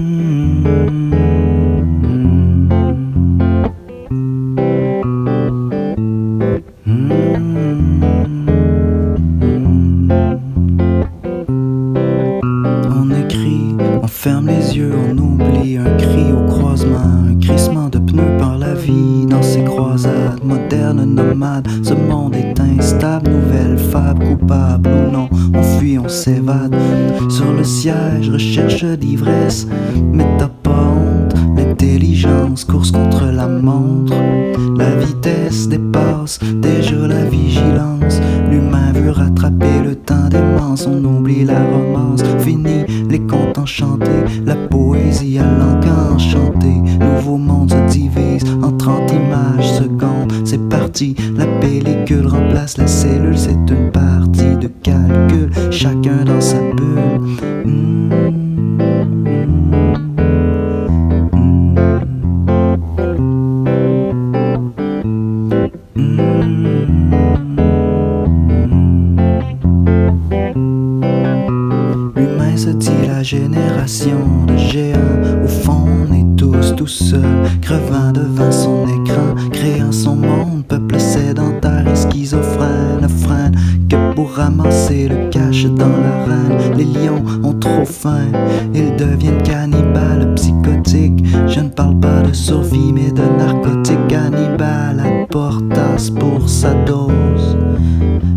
On écrit, on ferme les yeux, on oublie un cri au croisement, un crissement de pneus par la vie dans ces croisades modernes nomades. Ce monde est instable, nouvelle fable, coupable ou non, on fuit, on s'évade. Sur le siège, recherche d'ivresse, mais t'as pas honte. L'intelligence course contre la montre, la vitesse dépasse déjà la vigilance. L'humain veut rattraper le temps démence, on oublie la romance. Fini les contes enchantés, la poésie à langue enchantée. Nouveau monde se divise en 30 images secondes. C'est parti, la pellicule remplace la cellule. C'est une partie de calcul, chacun dans sa bulle. L'humain se dit la génération de géants. Au fond on est tous tout seuls, crevant devant son écran, créant son monde. Peuple sédentaire et schizophrène, ne freine que pour ramasser le cash dans l'arène. Les lions ont trop faim, ils deviennent cannibales psychotiques. Je ne parle pas de survie mais de narcotiques. Cannibale à portas pour sa dose.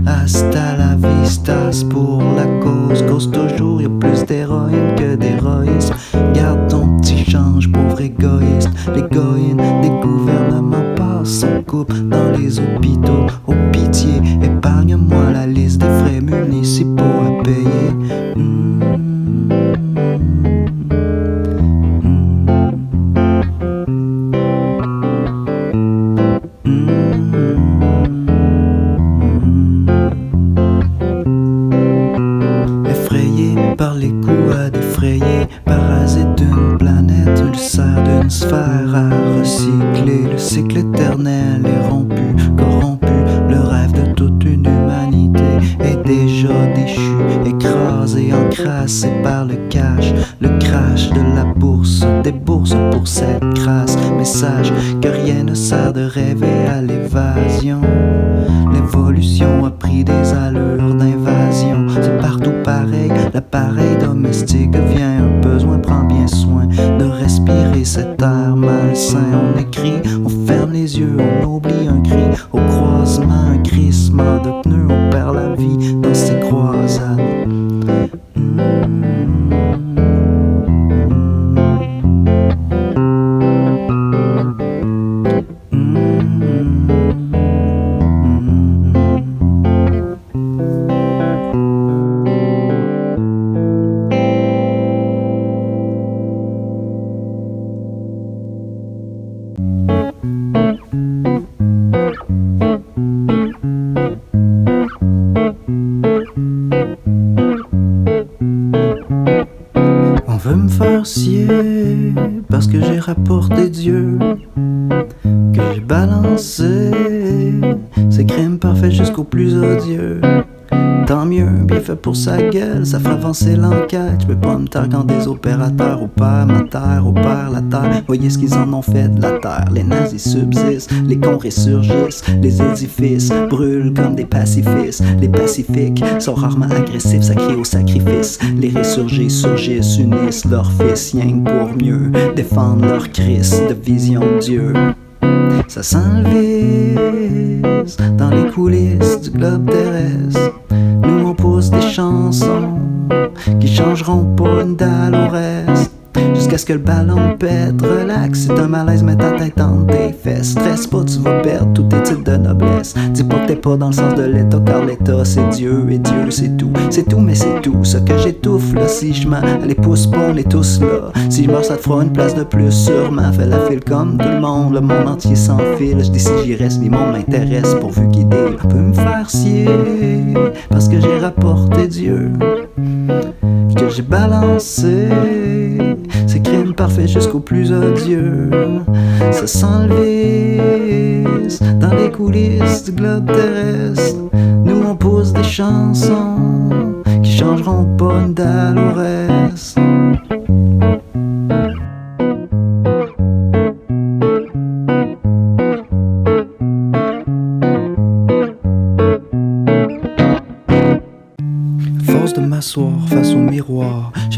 Hasta la vistas pour la cause. Cause toujours, y'a plus d'héroïne que d'héroïsme. Garde ton petit change, pauvre égoïste. L'égoïne des gouvernements passe son couple dans les hôpitaux. Oh pitié, épargne-moi la liste des frais municipaux à payer. Effrayé par les coups à défrayer, parasite d'une planète, ulcère d'une sphère à recycler. Le cycle éternel est rompu, corrompu. Le rêve de toute une humanité est déjà déchu, écrasé, encrassé par le cash. Le crash de la bourse, des bourses pour cette crasse. Message que rien ne sert de rêver à l'évasion. L'évolution a pris des allures d'invasion. C'est partout pareil, l'appareil domestique devient un besoin. Prends bien soin de respirer cet air malsain. On écrit, on ferme les yeux, on oublie un cri au croisement, un crissement de pneus. On perd la vie dans ces croisades. On veut me faire scier parce que j'ai rapporté Dieu, que j'ai balancé ces crimes parfaits jusqu'au plus odieux. Tant mieux, bien fait pour sa gueule, ça fera avancer l'enquête. Je peux pas me taire quand des opérateurs opèrent ma terre, opèrent la terre. Voyez ce qu'ils en ont fait de la terre. Les nazis subsistent, les cons ressurgissent, les édifices brûlent comme des pacifistes. Les pacifiques sont rarement agressifs, ça crie au sacrifice. Les résurgés surgissent, unissent leurs fils, rien que pour mieux défendre leur Christ de vision de Dieu. Ça s'enlise dans les coulisses du globe terrestre. Nous on pousse des chansons qui changeront pas une dalle au reste. Jusqu'à ce que le ballon pète, relax, c'est un malaise, mets ta tête entre tes fesses. Stresse pas, tu vas perdre tous tes titres de noblesse. Dis pas que t'es pas dans le sens de l'état, car l'état c'est Dieu, et Dieu c'est tout mais c'est tout. Ce que j'étouffe là, si je mens, allez pousse pas, on est tous là. Si je meurs ça te fera une place de plus, sûrement. Fais la file comme tout le monde entier s'enfile. Je décide j'y reste, les mondes m'intéressent pourvu qu'il deal. On peut me faire scier, parce que j'ai rapporté Dieu, que j'ai balancé ces crimes parfaits jusqu'au plus odieux. Ça s'enlise dans les coulisses du globe terrestre. Nous on pousse des chansons qui changeront pas une dalle au reste.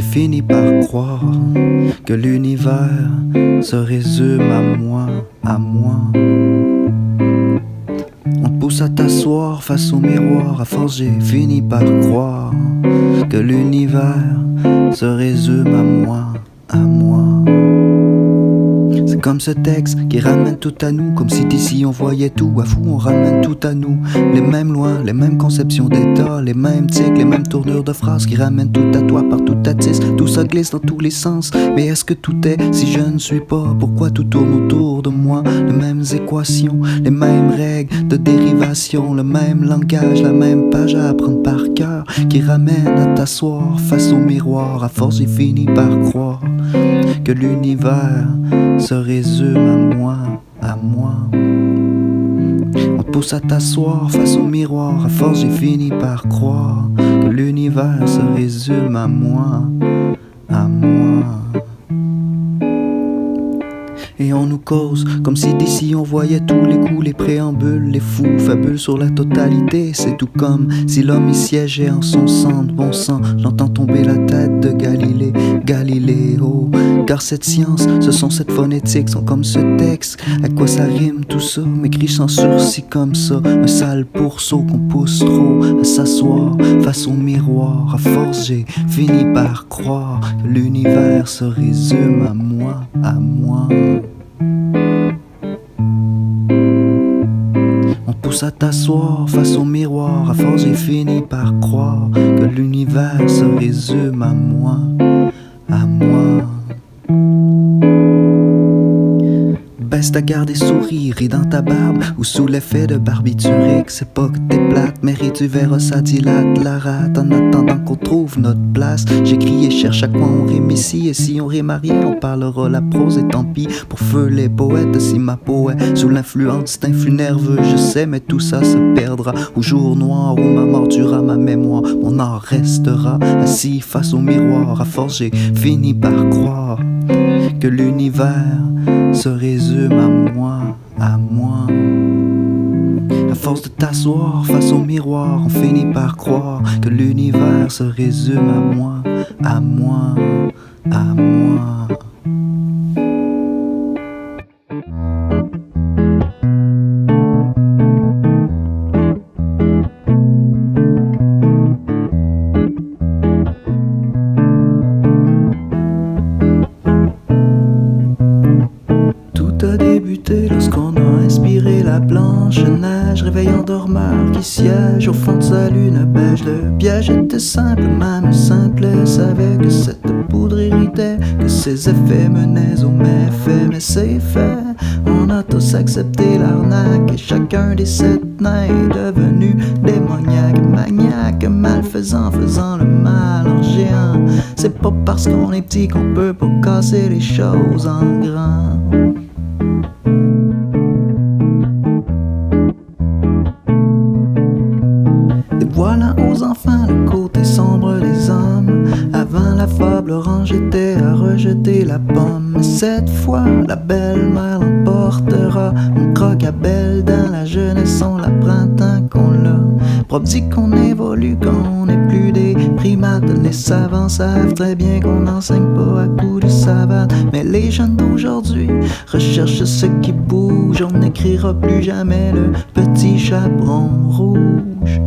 fini par croire que l'univers se résume à moi, à moi. On te pousse à t'asseoir face au miroir, à force j'ai fini par croire que l'univers se résume à moi, à moi. C'est comme ce texte qui ramène tout à nous, comme si d'ici on voyait tout. À fou on ramène tout à nous, les mêmes lois, les mêmes conceptions d'état, les mêmes tics, les mêmes tournures de phrases qui ramènent tout à toi, partout à tisse. Tout ça glisse dans tous les sens, mais est-ce que tout est si je ne suis pas? Pourquoi tout tourne autour de moi? Les mêmes équations, les mêmes règles de dérivation, le même langage, la même page à apprendre par cœur, qui ramène à t'asseoir face au miroir. À force j'ai fini par croire que l'univers se résume à moi, à moi. On te pousse à t'asseoir face au miroir. À force j'ai fini par croire que l'univers se résume à moi, à moi. Et on nous cause comme si d'ici on voyait tous les coups, les préambules, les fous, fabules sur la totalité. C'est tout comme si l'homme y siégeait en son sang de bon sang. J'entends tomber la tête de Galiléo. Car cette science, ce sont cette phonétique, sont comme ce texte. À quoi ça rime tout ça, m'écrit sans sursis comme ça. Un sale pourceau qu'on pousse trop à s'asseoir face au miroir. À force j'ai fini par croire que l'univers se résume à moi, à moi. On pousse à t'asseoir face au miroir. À force j'ai fini par croire que l'univers se résume à moi, à moi. Baisse ta garde et souris, ris dans ta barbe ou sous l'effet de barbiturique. C'est pas que t'es plate, mais ris, tu verras ça dilate la rate. En attendant qu'on trouve notre place, j'écris et cherche à quoi on rime ici. Et si on rime à rien, on parlera la prose et tant pis pour feu les poètes. Si ma peau est sous l'influence d'un flux nerveux, je sais, mais tout ça se perdra au jour noir où ma mort tuera ma mémoire. Mon art restera assis face au miroir. À force j'ai fini par croire que l'univers se résume à moi, à moi. À force de t'asseoir face au miroir, on finit par croire que l'univers se résume à moi, à moi, à moi. Lorsqu'on a inspiré la blanche-neige, réveillant dormeur qui siège au fond de sa lune beige. Le piège était simple, même simple, savait que cette poudre irritait, que ses effets menaient au méfait. Mais c'est fait, on a tous accepté l'arnaque, et chacun des 7 nains est devenu démoniaque, maniaque, malfaisant, faisant le mal en géant. C'est pas parce qu'on est petit qu'on peut pas casser les choses en grand. Voilà aux enfants le côté sombre des hommes. Avant la fable orange était à rejeter la pomme. Cette fois la belle-mère l'emportera. On croque à belle dans la jeunesse, on la prend tant qu'on l'a. Prof dit qu'on évolue, qu'on n'est plus des primates. Les savants savent très bien qu'on n'enseigne pas à coups de savate. Mais les jeunes d'aujourd'hui recherchent ce qui bouge. On n'écrira plus jamais le petit chaperon rouge.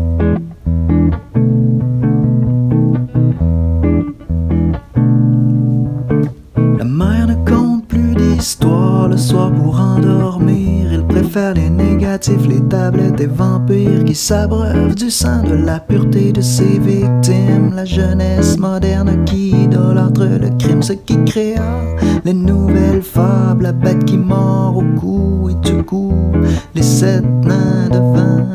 La mère ne compte plus d'histoires le soir pour endormir. Il préfère les négatifs, les tablettes des vampires qui s'abreuvent du sang de la pureté de ses victimes. La jeunesse moderne qui idolâtre le crime, ce qui créa les nouvelles fables, la bête qui mord au cou et du coup les 7 nains de vin.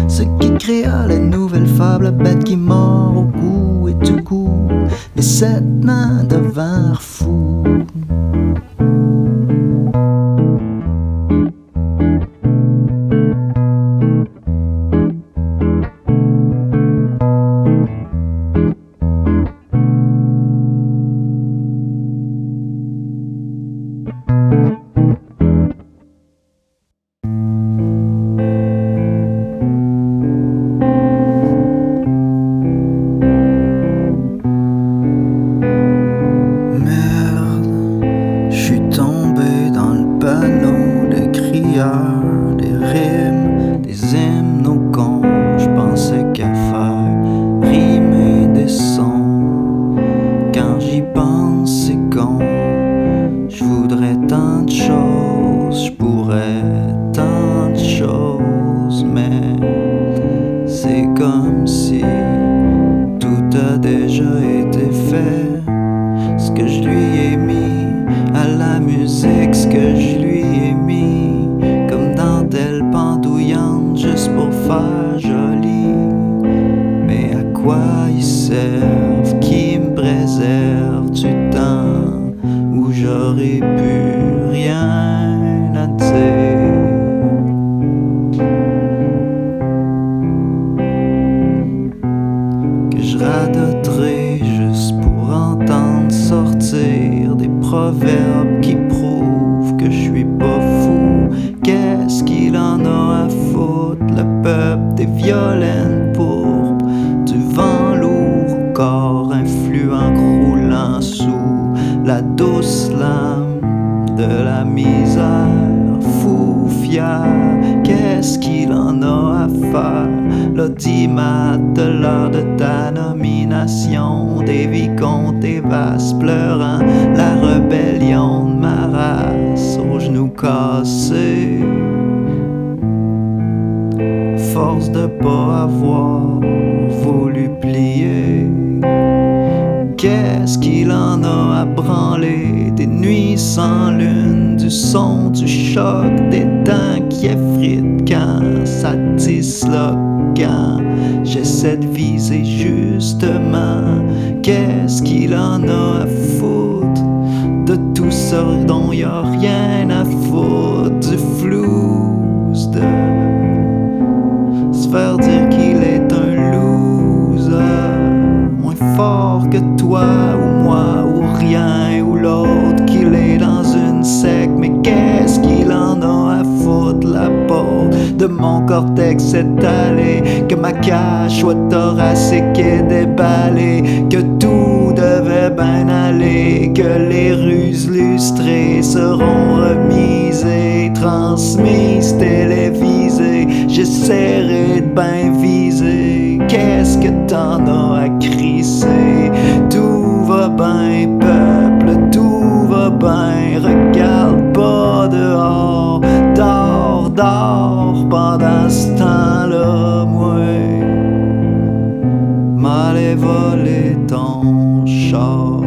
Ce qui créa les nouvelles fables, la bête qui mord au cou et du coup les 7 nains devinrent fous. que je lui ai mis, à la musique ce que je lui ai mis, comme dentelle pendouillante juste pour faire joli. Mais à quoi ils servent, qui me préserve du temps où j'aurais pu rien à dire? Que je radoterai juste pour entendre sortir des proverbes qui prouvent que je suis pas fou. Qu'est-ce qu'il en a à foutre, le peuple des violines pourpres, du vent lourd au corps influent croulant sous la douce lame de la misère. Fou fier, qu'est-ce qu'il en a à faire, l'audimat de l'heure de ta nomination, des vicomtes et vastes pleurant la rébellion de ma race aux genoux cassés, force de pas avoir voulu plier. Qu'est-ce qu'il en a à branler, des nuits sans lune, du son, du choc, des dents qui effritent quand ça disloque, quand j'essaie de viser justement. Qu'est-ce qu'il en a à foutre de tout ça dont y a rien à foutre, du flouze, de se faire dire qu'il est un loser, moins fort que toi ou moi ou rien ou l'autre, qu'il est dans une secte. Mais qu'est-ce qu'il en a à foutre, la porte de mon cortex étalé, que ma cage soit thoracique et déballée, que tout devait bien aller, que les ruses lustrées seront remises et transmises, télévisées. J'essaierai de bien viser. Qu'est-ce que t'en as à crisser? Tout va bien, peuple, tout va bien. Regarde pas dehors, dors, dors pendant ce temps-là, moi. M'allez voler ton char.